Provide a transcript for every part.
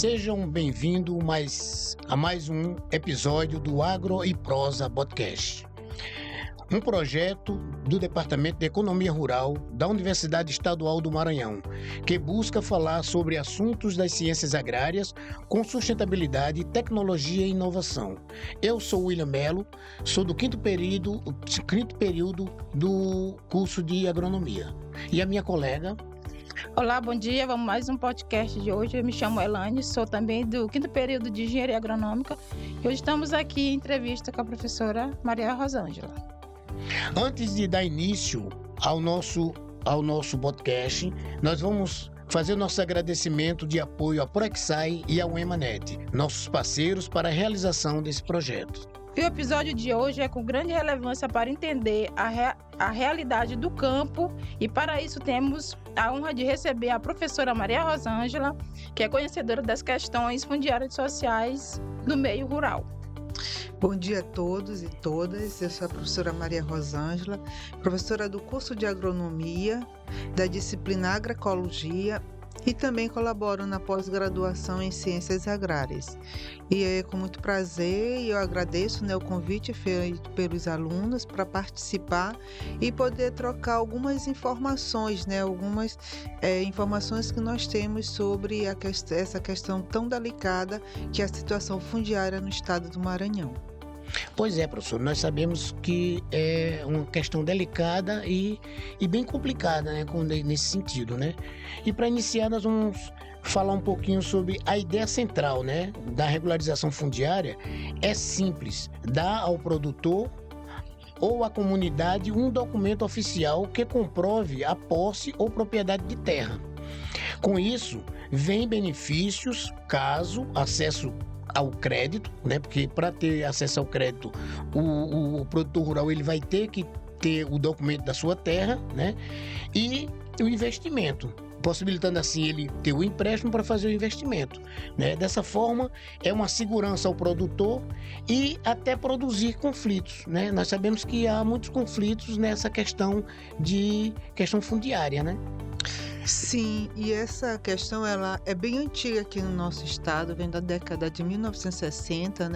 Sejam bem-vindos a mais um episódio do Agro e Prosa Podcast, um projeto do Departamento de Economia Rural da Universidade Estadual do Maranhão, que busca falar sobre assuntos das ciências agrárias com sustentabilidade, tecnologia e inovação. Eu sou William Melo, sou do quinto período do curso de agronomia. E a minha colega... Olá, bom dia. Vamos mais um podcast de hoje. Eu me chamo Elane, sou também do quinto período de Engenharia Agronômica e hoje estamos aqui em entrevista com a professora Maria Rosângela. Antes de dar início ao nosso podcast, nós vamos fazer o nosso agradecimento de apoio à Proexai e ao Emanet, nossos parceiros para a realização desse projeto. E o episódio de hoje é com grande relevância para entender a realidade do campo e para isso temos a honra de receber a professora Maria Rosângela, que é conhecedora das questões fundiárias e sociais do meio rural. Bom dia a todos e todas, eu sou a professora Maria Rosângela, professora do curso de agronomia, da disciplina agroecologia e também colaboro na pós-graduação em ciências agrárias. E é com muito prazer eu agradeço o convite feito pelos alunos para participar e poder trocar algumas informações, algumas informações que nós temos sobre essa questão tão delicada que é a situação fundiária no estado do Maranhão. Pois é, professor, nós sabemos que é uma questão delicada e bem complicada, nesse sentido, E para iniciar, nós vamos falar um pouquinho sobre a ideia central, da regularização fundiária. É simples, dar ao produtor ou à comunidade um documento oficial que comprove a posse ou propriedade de terra. Com isso, vem benefícios, caso acesso ao crédito, porque para ter acesso ao crédito, o produtor rural ele vai ter que ter o documento da sua terra, e o investimento, possibilitando assim ele ter o empréstimo para fazer o investimento. Dessa forma, é uma segurança ao produtor e até produzir conflitos. Nós sabemos que há muitos conflitos nessa questão fundiária, Sim, e essa questão ela é bem antiga aqui no nosso estado, vem da década de 1960,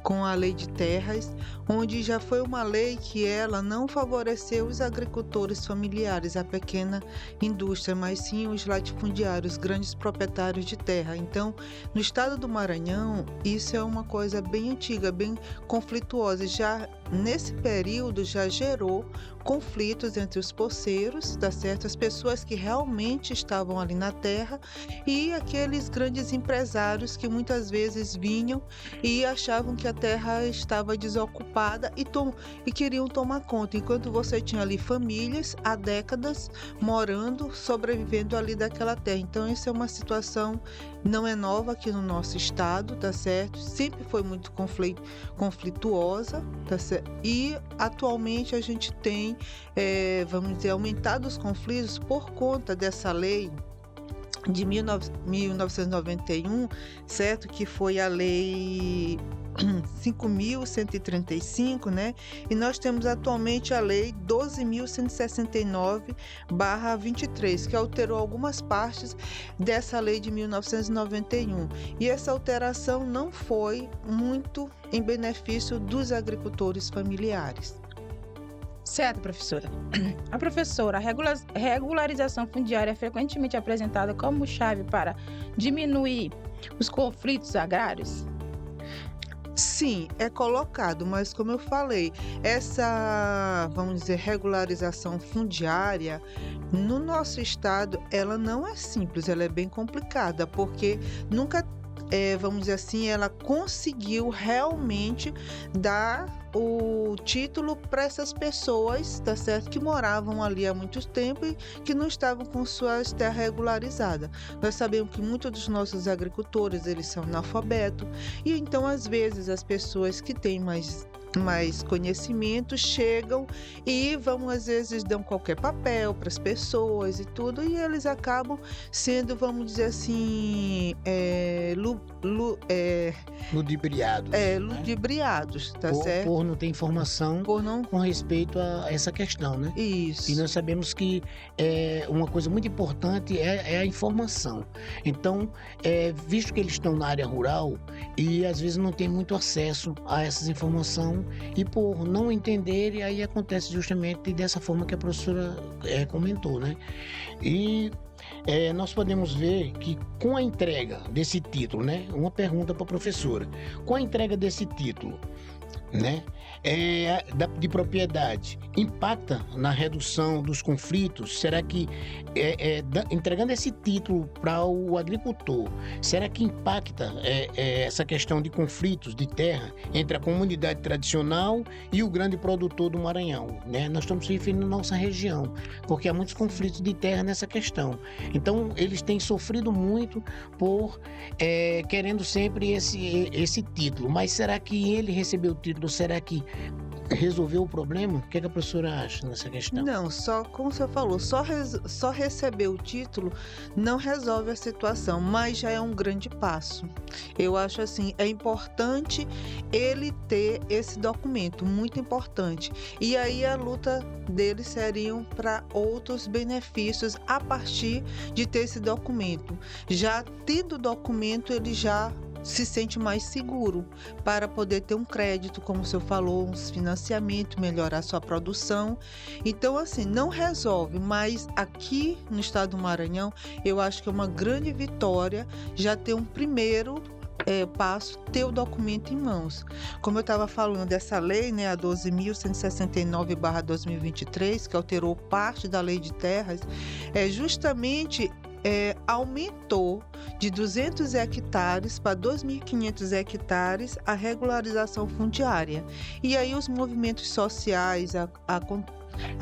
com a Lei de Terras, onde já foi uma lei que ela não favoreceu os agricultores familiares, a pequena indústria, mas sim os latifundiários, os grandes proprietários de terra. Então, no estado do Maranhão, isso é uma coisa bem antiga, bem conflituosa. Já nesse período já gerou conflitos entre os poceiros, certo? As pessoas que realmente estavam ali na terra e aqueles grandes empresários que muitas vezes vinham e achavam que a terra estava desocupada e queriam tomar conta, enquanto você tinha ali famílias há décadas morando, sobrevivendo ali daquela terra. Então isso é uma situação, não é nova aqui no nosso estado, tá certo? Sempre foi muito conflituosa, tá certo? E atualmente a gente tem, vamos dizer, aumentado os conflitos por conta dessa lei de 1991, certo? Que foi a lei 5.135, E nós temos atualmente a lei 12.169/23, que alterou algumas partes dessa lei de 1991. E essa alteração não foi muito em benefício dos agricultores familiares. Certo, professora. A professora, a regularização fundiária é frequentemente apresentada como chave para diminuir os conflitos agrários? Sim, é colocado, mas como eu falei, essa, vamos dizer, regularização fundiária no nosso estado, ela não é simples, ela é bem complicada, porque nunca, vamos dizer assim, ela conseguiu realmente dar o título para essas pessoas, tá certo, que moravam ali há muito tempo e que não estavam com suas terras regularizadas. Nós sabemos que muitos dos nossos agricultores, eles são analfabetos, e então às vezes as pessoas que têm mais mais conhecimento, chegam e às vezes, dão qualquer papel para as pessoas e tudo, e eles acabam sendo, vamos dizer assim, Ludibriados. Né? ludibriados, tá certo? Por não ter informação Por não... com respeito a essa questão, né? Isso. E nós sabemos que uma coisa muito importante é a informação. Então, visto que eles estão na área rural e às vezes não tem muito acesso a essas informações e por não entender, aí acontece justamente dessa forma que a professora comentou, né? E nós podemos ver que com a entrega desse título, né? Uma pergunta para a professora. Com a entrega desse título, né? De propriedade, impacta na redução dos conflitos? Será que entregando esse título para o agricultor, será que impacta essa questão de conflitos de terra entre a comunidade tradicional e o grande produtor do Maranhão, né? Nós estamos se referindo à nossa região, porque há muitos conflitos de terra nessa questão. Então, eles têm sofrido muito por querendo sempre esse título. Mas será que ele recebeu o título? Será que resolveu o problema? O que a professora acha nessa questão? Não, só como você falou, só receber o título não resolve a situação, mas já é um grande passo. Eu acho assim, é importante ele ter esse documento, muito importante. E aí a luta deles seriam para outros benefícios a partir de ter esse documento. Já tendo o documento, ele já se sente mais seguro para poder ter um crédito, como o senhor falou, uns financiamentos, melhorar sua produção. Então, assim, não resolve, mas aqui no estado do Maranhão, eu acho que é uma grande vitória já ter um primeiro passo, ter o documento em mãos. Como eu estava falando dessa lei, né, a 12.169/2023, que alterou parte da lei de terras, justamente aumentou de 200 hectares para 2.500 hectares a regularização fundiária. E aí os movimentos sociais, a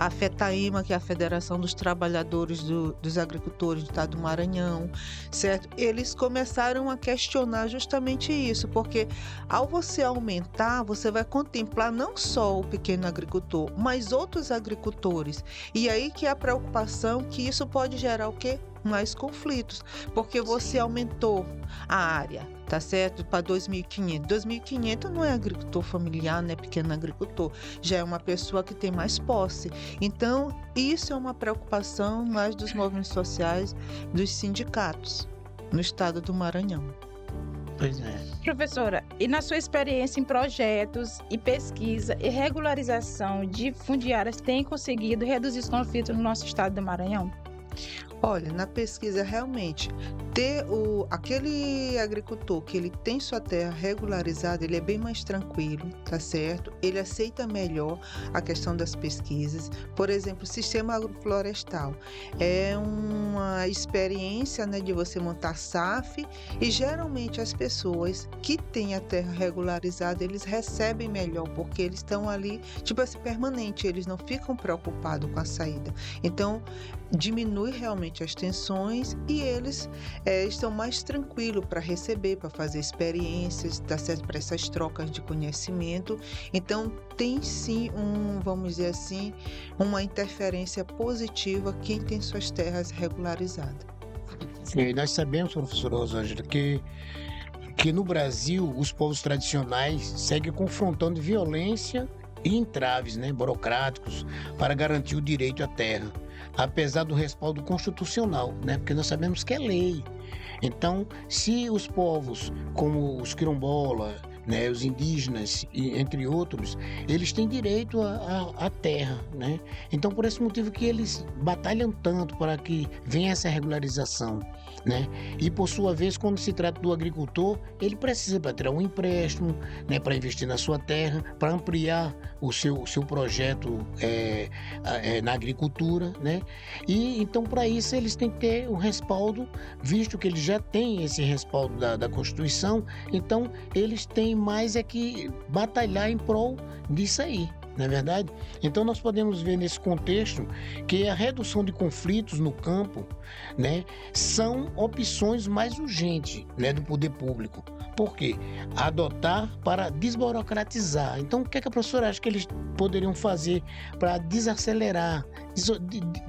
FETAIMA, que é a Federação dos Trabalhadores dos Agricultores do Estado do Maranhão, certo? Eles começaram a questionar justamente isso, porque ao você aumentar, você vai contemplar não só o pequeno agricultor, mas outros agricultores. E aí que é a preocupação que isso pode gerar o quê? Mais conflitos, porque você aumentou a área, tá certo? Para 2.500. 2.500 não é agricultor familiar, não é pequeno agricultor, já é uma pessoa que tem mais posse. Então, isso é uma preocupação mais dos movimentos sociais, dos sindicatos no estado do Maranhão. Pois é. Professora, e na sua experiência em projetos e pesquisa e regularização de fundiárias, tem conseguido reduzir os conflitos no nosso estado do Maranhão? Olha, na pesquisa realmente ter aquele agricultor que ele tem sua terra regularizada, ele é bem mais tranquilo, tá certo? Ele aceita melhor a questão das pesquisas. Por exemplo, o sistema agroflorestal é uma experiência, né, de você montar SAF, e geralmente as pessoas que têm a terra regularizada, eles recebem melhor, porque eles estão ali, tipo assim, permanente, eles não ficam preocupados com a saída. Então, diminui realmente as tensões e eles estão mais tranquilos para receber, para fazer experiências, tá certo? Para essas trocas de conhecimento. Então, tem sim vamos dizer assim, uma interferência positiva quem tem suas terras regularizadas. E nós sabemos, professora Rosângela, que no Brasil os povos tradicionais seguem confrontando violência e entraves, né, burocráticos para garantir o direito à terra, apesar do respaldo constitucional, né, porque nós sabemos que é lei. Então, se os povos como os quilombolas, né, os indígenas, entre outros, eles têm direito à terra, né? Então, por esse motivo que eles batalham tanto para que venha essa regularização, né? E, por sua vez, quando se trata do agricultor, ele precisa para tirar um empréstimo, né, para investir na sua terra, para ampliar o seu projeto na agricultura, né? E, então, para isso, eles têm que ter um respaldo, visto que eles já têm esse respaldo da Constituição, então, eles têm mais que batalhar em prol disso aí, não é verdade? Então nós podemos ver nesse contexto que a redução de conflitos no campo, né, são opções mais urgentes, né, do poder público. Por quê? Adotar para desburocratizar. Então, o que é que a professora acha que eles poderiam fazer para desacelerar,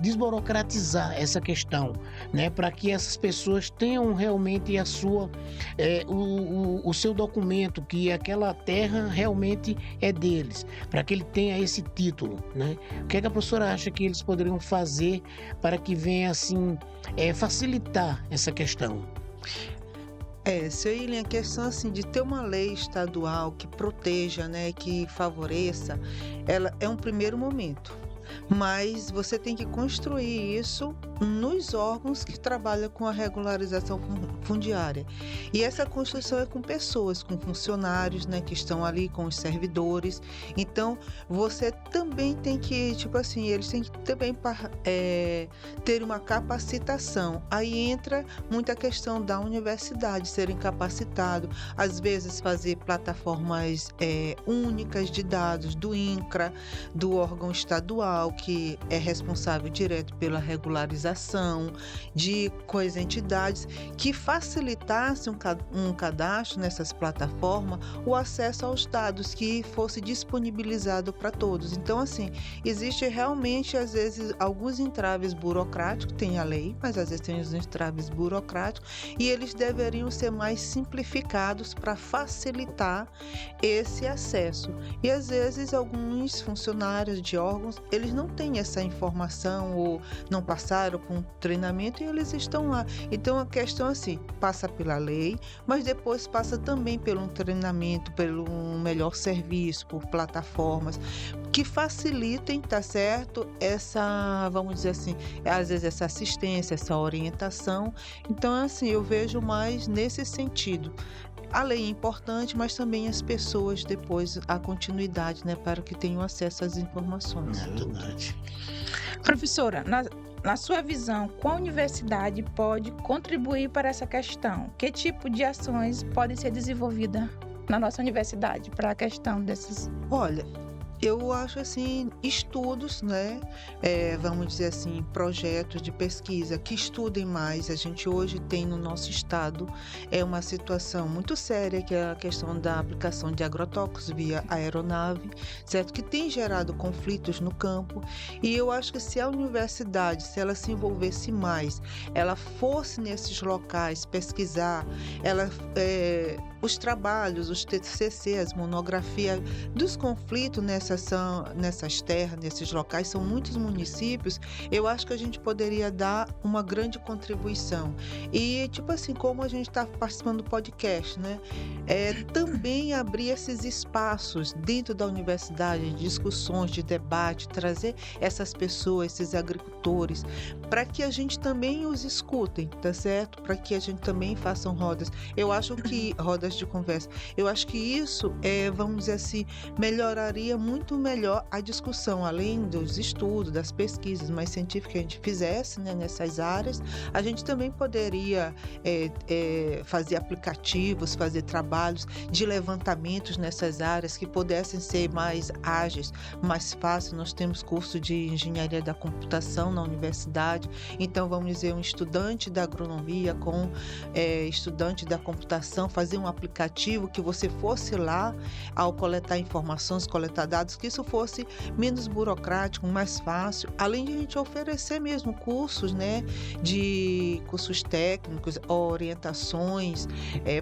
desburocratizar essa questão, né? Para que essas pessoas tenham realmente a sua, o seu documento, que aquela terra realmente é deles, para que ele tenha esse título, né? O que é que a professora acha que eles poderiam fazer para que venha, assim, facilitar essa questão? Sueli, a questão assim de ter uma lei estadual que proteja, né, que favoreça, ela é um primeiro momento. Mas você tem que construir isso nos órgãos que trabalham com a regularização fundiária. E essa construção é com pessoas, com funcionários, né, que estão ali, com os servidores. Então, você também tem que, tipo assim, eles têm que também ter uma capacitação. Aí entra muita questão da universidade, serem capacitados, às vezes fazer plataformas únicas de dados do INCRA, do órgão estadual, que é responsável direto pela regularização, com as entidades, que facilitasse um cadastro nessas plataformas, o acesso aos dados, que fosse disponibilizado para todos. Então, assim, existe realmente, às vezes, alguns entraves burocráticos, tem a lei, mas às vezes tem os entraves burocráticos, e eles deveriam ser mais simplificados para facilitar esse acesso. E às vezes alguns funcionários de órgãos, eles não têm essa informação ou não passaram com treinamento e eles estão lá. Então a questão assim, passa pela lei, mas depois passa também pelo treinamento, pelo melhor serviço, por plataformas que facilitem, tá certo? Essa, vamos dizer assim, às vezes essa assistência, essa orientação. Então assim, eu vejo mais nesse sentido. A lei é importante, mas também as pessoas depois, a continuidade, né, para que tenham acesso às informações. É verdade. Professora, na sua visão, qual universidade pode contribuir para essa questão? Que tipo de ações podem ser desenvolvidas na nossa universidade para a questão dessas? Olha, eu acho assim, estudos, né? Vamos dizer assim, projetos de pesquisa que estudem mais. A gente hoje tem no nosso estado uma situação muito séria, que é a questão da aplicação de agrotóxicos via aeronave, certo? Que tem gerado conflitos no campo. E eu acho que se a universidade, se ela se envolvesse mais, ela fosse nesses locais pesquisar, os trabalhos, os TCC, as monografias dos conflitos nessas terras, nesses locais, são muitos municípios, eu acho que a gente poderia dar uma grande contribuição. E, tipo assim, como a gente está participando do podcast, né? Também abrir esses espaços dentro da universidade, de discussões, de debate, trazer essas pessoas, esses agricultores, para que a gente também os escutem, tá certo? Para que a gente também faça rodas. Eu acho que rodas de conversa. Eu acho que isso, vamos dizer assim, melhoraria muito melhor a discussão, além dos estudos, das pesquisas mais científicas que a gente fizesse, né, nessas áreas. A gente também poderia fazer aplicativos, fazer trabalhos de levantamentos nessas áreas que pudessem ser mais ágeis, mais fáceis. Nós temos curso de engenharia da computação na universidade, então vamos dizer, um estudante da agronomia com estudante da computação, fazer um aplicativo que você fosse lá ao coletar informações, coletar dados, que isso fosse menos burocrático, mais fácil, além de a gente oferecer mesmo cursos, né, de cursos técnicos, orientações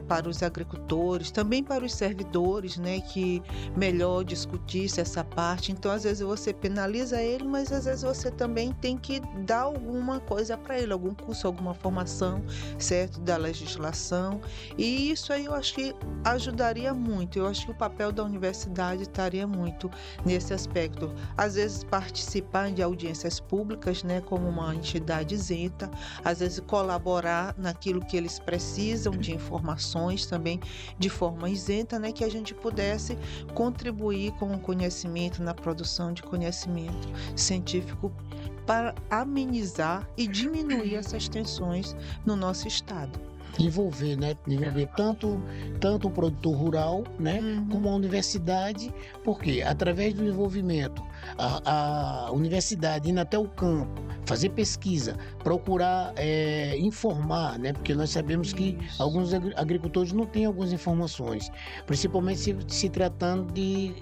para os agricultores, também para os servidores, né, que melhor discutisse essa parte. Então, às vezes você penaliza ele, mas às vezes você também tem que dar alguma coisa para ele, algum curso, alguma formação, certo, da legislação. E isso aí eu acho que ajudaria muito. Eu acho que o papel da universidade estaria muito nesse aspecto. Às vezes participar de audiências públicas, né, como uma entidade isenta, às vezes colaborar naquilo que eles precisam de informações também de forma isenta, né, que a gente pudesse contribuir com o conhecimento, na produção de conhecimento científico para amenizar e diminuir essas tensões no nosso estado. envolver, né? Envolver tanto o produtor rural, né? Como a universidade, porque através do envolvimento, a universidade indo até o campo, fazer pesquisa, procurar informar, né? Porque nós sabemos que alguns agricultores não têm algumas informações, principalmente se tratando de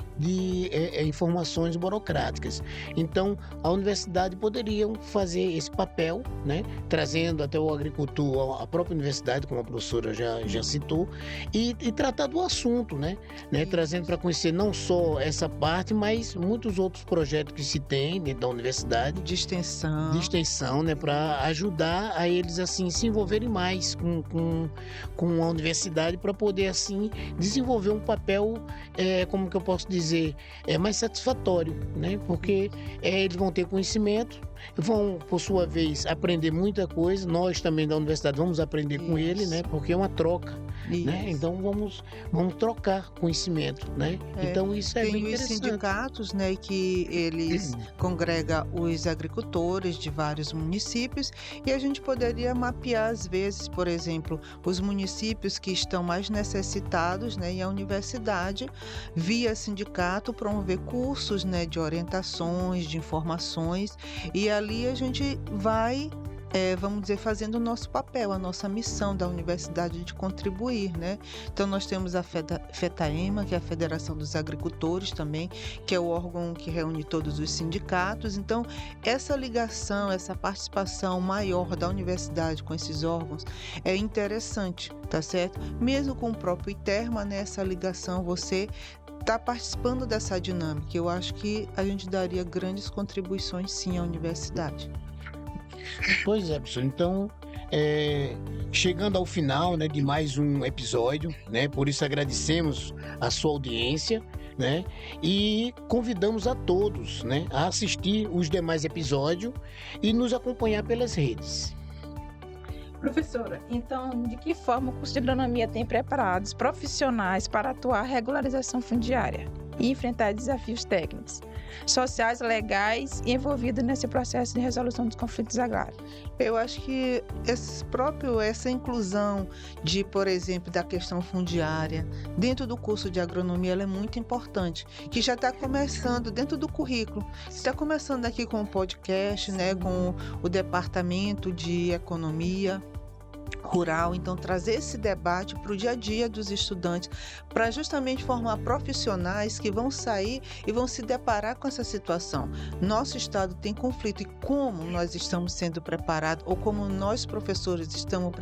informações burocráticas. Então, a universidade poderia fazer esse papel, né? Trazendo até o agricultor, a própria universidade, como a professora já citou, e tratar do assunto, né? Trazendo para conhecer não só essa parte, mas muitos outros projetos que se tem dentro da universidade. De extensão, né? Para ajudar a eles, assim, se envolverem mais com a universidade, para poder, assim, desenvolver um papel, como que eu posso dizer, mais satisfatório, né? Porque eles vão ter conhecimento, vão, por sua vez, aprender muita coisa. Nós também da universidade vamos aprender com ele, né? Porque é uma troca, né? Então vamos trocar conhecimento, né? Então isso é bem interessante. Tem os sindicatos, né? Que eles congregam os agricultores de vários municípios, e a gente poderia mapear, às vezes, por exemplo, os municípios que estão mais necessitados, né? E a universidade, via sindicato, promover cursos, né? De orientações, de informações, e ali a gente vai, vamos dizer, fazendo o nosso papel, a nossa missão da universidade de contribuir, né? Então nós temos a FETAEMA, que é a Federação dos Agricultores também, que é o órgão que reúne todos os sindicatos. Então essa ligação, essa participação maior da universidade com esses órgãos é interessante, tá certo? Mesmo com o próprio ITERMA, né, essa ligação, você está participando dessa dinâmica. Eu acho que a gente daria grandes contribuições, sim, à universidade. Pois é, professor. Então, chegando ao final, né, de mais um episódio, né, por isso agradecemos a sua audiência, né, e convidamos a todos, né, a assistir os demais episódios e nos acompanhar pelas redes. Professora, então, de que forma o curso de agronomia tem preparado os profissionais para atuar a regularização fundiária e enfrentar desafios técnicos, sociais, legais e envolvidos nesse processo de resolução dos conflitos agrários? Eu acho que essa inclusão de, por exemplo, da questão fundiária dentro do curso de agronomia, ela é muito importante, que já está começando dentro do currículo. Está começando aqui com o podcast, né, com o departamento de economia rural, então trazer esse debate para o dia a dia dos estudantes, para justamente formar profissionais que vão sair e vão se deparar com essa situação. Nosso estado tem conflito, e como nós estamos sendo preparados, ou como nós professores estamos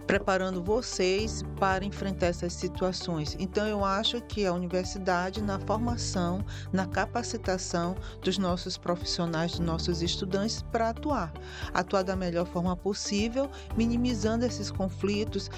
preparando vocês para enfrentar essas situações. Então eu acho que a universidade, na formação, na capacitação dos nossos profissionais, dos nossos estudantes, para atuar da melhor forma possível, minimizando esses conflitos,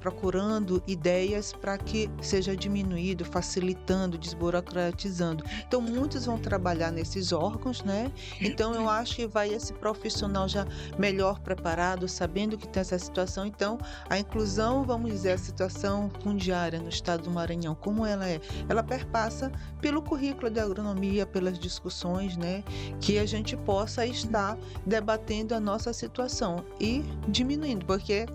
procurando ideias para que seja diminuído, facilitando, desburocratizando. Então muitos vão trabalhar nesses órgãos, né? Então eu acho que vai esse profissional já melhor preparado, sabendo que tem essa situação. Então a inclusão, vamos dizer, a situação fundiária no estado do Maranhão, como ela é? Ela perpassa pelo currículo de agronomia, pelas discussões, né? Que a gente possa estar debatendo a nossa situação e diminuindo, porque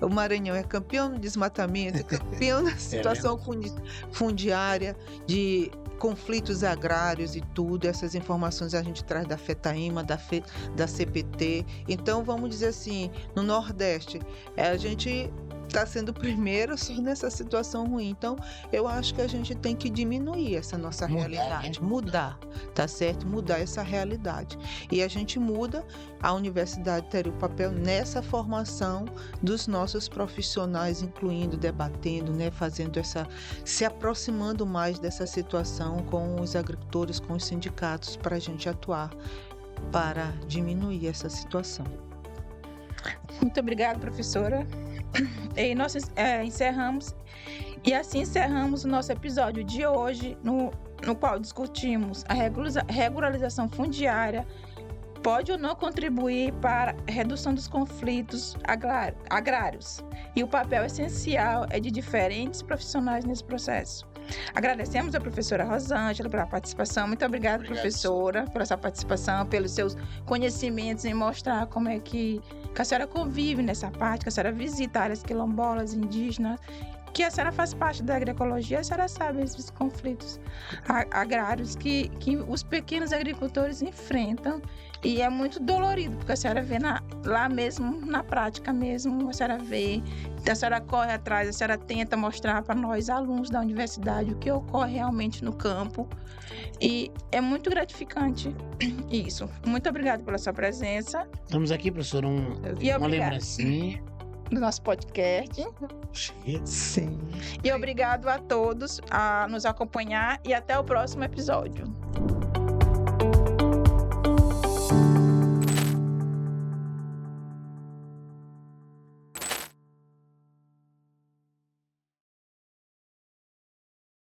o Maranhão é campeão no desmatamento, é campeão na situação fundiária, de conflitos agrários e tudo. Essas informações a gente traz da FETAEMA, da CPT. Então, vamos dizer assim, no Nordeste, a gente está sendo o primeiro nessa situação ruim. Então, eu acho que a gente tem que diminuir essa nossa realidade. Mudar, tá certo? Mudar essa realidade. E a gente muda, a universidade teria o papel nessa formação dos nossos profissionais, incluindo, debatendo, né? Fazendo se aproximando mais dessa situação com os agricultores, com os sindicatos, para a gente atuar para diminuir essa situação. Muito obrigada, professora. E nós encerramos o nosso episódio de hoje, no qual discutimos a regularização fundiária pode ou não contribuir para a redução dos conflitos agrários, e o papel essencial é de diferentes profissionais nesse processo. Agradecemos a professora Rosângela pela participação. Muito obrigada, professora, pela sua participação, pelos seus conhecimentos em mostrar como é que a senhora convive nessa parte, que a senhora visita áreas quilombolas, indígenas, que a senhora faz parte da agroecologia, a senhora sabe esses conflitos agrários que os pequenos agricultores enfrentam, e é muito dolorido, porque a senhora vê lá mesmo, na prática mesmo, a senhora corre atrás, a senhora tenta mostrar para nós, alunos da universidade, o que ocorre realmente no campo, e é muito gratificante isso. Muito obrigada pela sua presença. Estamos aqui, professor, uma lembrancinha do nosso podcast. Sim. E obrigado a todos a nos acompanhar e até o próximo episódio.